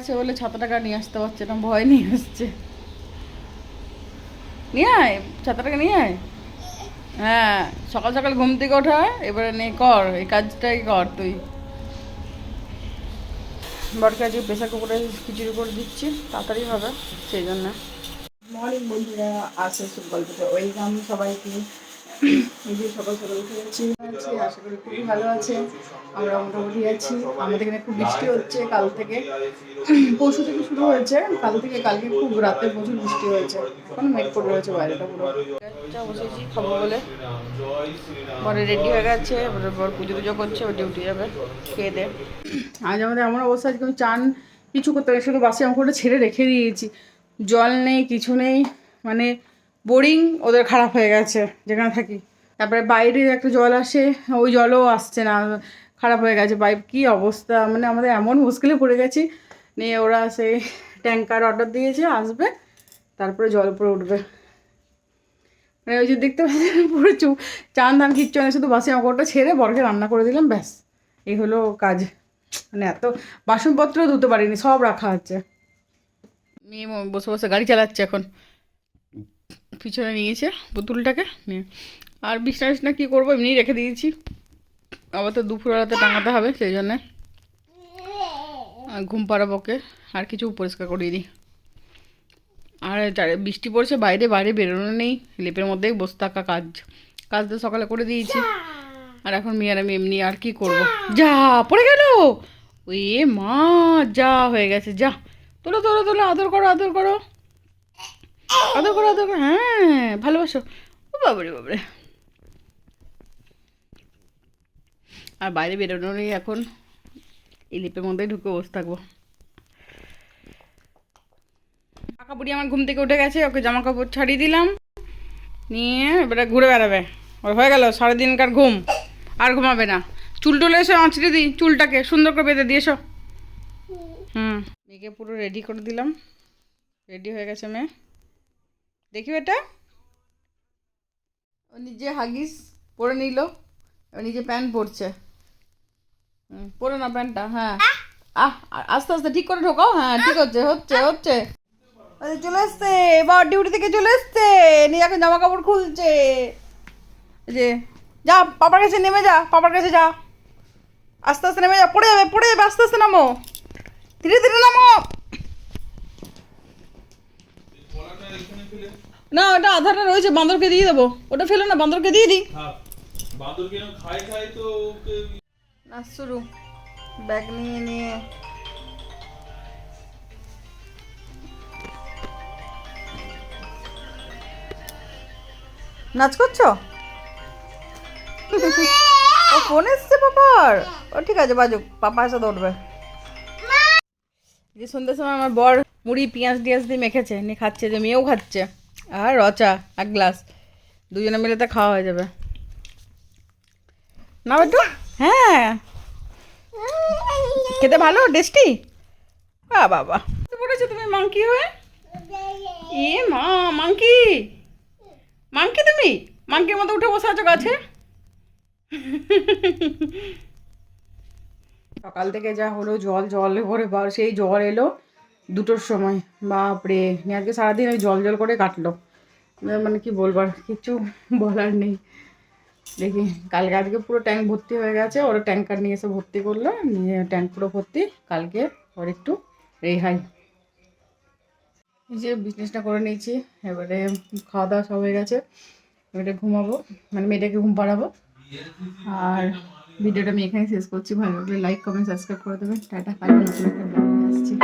আছে বলে ছাতাটাকে নিয়ে আসতে পারছে না, ভয় নিয়ে আসছে। নিয়ে আয় ছাতাটাকে, নিয়ে আয়। হ্যাঁ, সকাল সকাল ঘুম থেকে ওঠা, এবারে নে কর, এই কাজটাই কর তুই। বরকে আজকে প্রেসার কুকারে খিচুড়ি করে দিচ্ছি, তাড়াতাড়ি হবে সেই জন্য। মর্নিং বন্ধুরা, আসে গল্পতে ওয়েলকাম সবাইকে। এই যে সকাল সকাল উঠে যাচ্ছি, আশা করি খুবই ভালো আছে। আমরা মোটামুটি আছি। আমাদের এখানে খুব বৃষ্টি হচ্ছে কাল থেকে, পরশু থেকে শুরু হয়েছে, কাল থেকে কালকে খুব রাতে প্রচুর বৃষ্টি হয়েছে। এখন মেঘ করে রয়েছে বাইরেটা পুরো। বসেছি খাবো বলে, পরে রেডি হয়ে গেছে, পর পুজো টুজো করছে, ও ডিউটি যাবে, খেয়ে দে। আজ আমাদের এমন অবস্থা, আজকে আমি চান কিছু করতে পারি, শুধু বাসে অঙ্কটা ছেড়ে রেখে দিয়েছি। জল নেই, কিছু নেই, মানে বোরিং ওদের খারাপ হয়ে গেছে যেখানে থাকি। তারপরে বাইরে একটা জল আসে, ওই জলও আসছে না, খারাপ হয়ে গেছে পাইপ। কী অবস্থা, মানে আমাদের এমন মুশকিলে পড়ে গেছি। নিয়ে ওরা সেই ট্যাঙ্কার অর্ডার দিয়েছে, আসবে, তারপরে জল উপরে উঠবে। মানে ওই যে দেখতে পাচ্ছি পুরো চান ধান কিচ্ছু না, শুধু বাসি অঙ্কটা ছেড়ে বরকে রান্না করে দিলাম, ব্যাস এই হলো কাজ। মানে এত বাসনপত্রও ধুতে পারিনি, সব রাখা আছে। মেয়ে বসে বসে গাড়ি চালাচ্ছে এখন, পিছনে নিয়েছে পুতুলটাকে নিয়ে। আর বিছনা টিছনা কী করবো, এমনি রেখে দিয়েছি, আবার তো দুপুরবেলাতে টাঙাতে হবে, সেই জন্যে ঘুম পাড়াবো ওকে, আর কিছু পরিষ্কার করিয়ে দিই। আর বৃষ্টি পড়ছে বাইরে, বাইরে বেরোনো নেই, লেপের মধ্যেই বসে থাকা কাজ। কাজ তো সকালে করে দিয়েছি, আর এখন মেয়ে আর আমি এমনি আর কি করব। যা পড়ে গেল, ওই মা, যা হয়ে গেছে, যা তোলো তোলো তোলো, আদর করো আদর করো আদর করো আদর করো, হ্যাঁ ভালোবাসো। ও বাবারে বাবারে, আর বাইরে বেরোনো নেই এখন, এই লেপের মধ্যেই ঢুকে বসে থাকবো। কাকা বুড়ি আমার ঘুম থেকে উঠে গেছে, ওকে জামা কাপড় ছাড়িয়ে দিলাম, নিয়ে এবারে ঘুরে বেড়াবে। ওর হয়ে গেল সারাদিনকার ঘুম, আর ঘুমাবে না। চুল টুলে এসো, আঁচড়ে দিই চুলটাকে, সুন্দর করে বেঁধে দিয়ে এসো। মেয়েকে পুরো রেডি করে দিলাম, রেডি হয়ে গেছে মেয়ে। দেখি বেটা, ও নিজে হাগিস পরে নিল, ও নিজে প্যান্ট পরছে। পরে না প্যান্টটা, হ্যাঁ। আস্তে আস্তে ঠিক করে ঢোকাও, হ্যাঁ ঠিক হচ্ছে হচ্ছে হচ্ছে। চলে এসছে, এবার ডিউটি থেকে চলে এসছে, নিয়ে এখন জামা কাপড় খুলছে। যে যা পাপার কাছে নেমে যা, পাপার কাছে যা, আস্তে আস্তে নেমে যা, পড়ে যাবে পড়ে যাবে, আস্তে আস্তে নামো, ধীরে ধীরে নামো। না ওটা আধারটা রয়েছে, বান্দরকে দিয়ে দেবো, ওটা ফেলো না, বান্দরকে দিয়ে দিই। নাচ শুরু, ব্যাগ নিয়ে নিয়ে। নাচ করছো? ও ফোন এসছে পাপার, ও ঠিক আছে বাজুক, পাপা এসে দৌড়বে। যে সন্ধ্যের সময় আমার বর মুড়ি পেঁয়াজ টিয়াজ দিয়ে মেখেছে, নিয়ে খাচ্ছে, যে মেয়েও খাচ্ছে, আর রচা এক গ্লাস, দুজনে মিলে তো খাওয়া হয়ে যাবে। না একটু, হ্যাঁ খেতে ভালো, টেস্টি। বাবা বলেছো তুমি মাংকি হয়ে, এ মা মাংকি, মাংকি তুমি মাংকির মতো উঠে বসে আছো গাছে। সকাল থেকে যা হলো, জল জল করে, সেই জল এলো 2টোর সময়, বাপরে, আজকে সারাদিন ওই জল জল করে কাটলো। মানে কি বলবার, কিচ্ছু বলার নেই। দেখি কালকে, আজকে পুরো ট্যাঙ্ক ভর্তি হয়ে গেছে, ওরা ট্যাঙ্কার নিয়ে এসে ভর্তি করলো, নিয়ে ট্যাঙ্ক পুরো ভর্তি, কালকে ওর একটু রেহাই। এই যে বিজনেসটা করে নিয়েছি, এবারে খাওয়া দাওয়া সব হয়ে গেছে, এবারে ঘুমাবো, মানে মেয়েটাকে ঘুম পাড়াবো। আর ভিডিওটা আমি এখানে শেষ করছি, ভালো লাগলে লাইক কমেন্ট সাবস্ক্রাইব করে দেবেন। টাটা, কালকে নতুন একটা ব্লগ নিয়ে আসছি।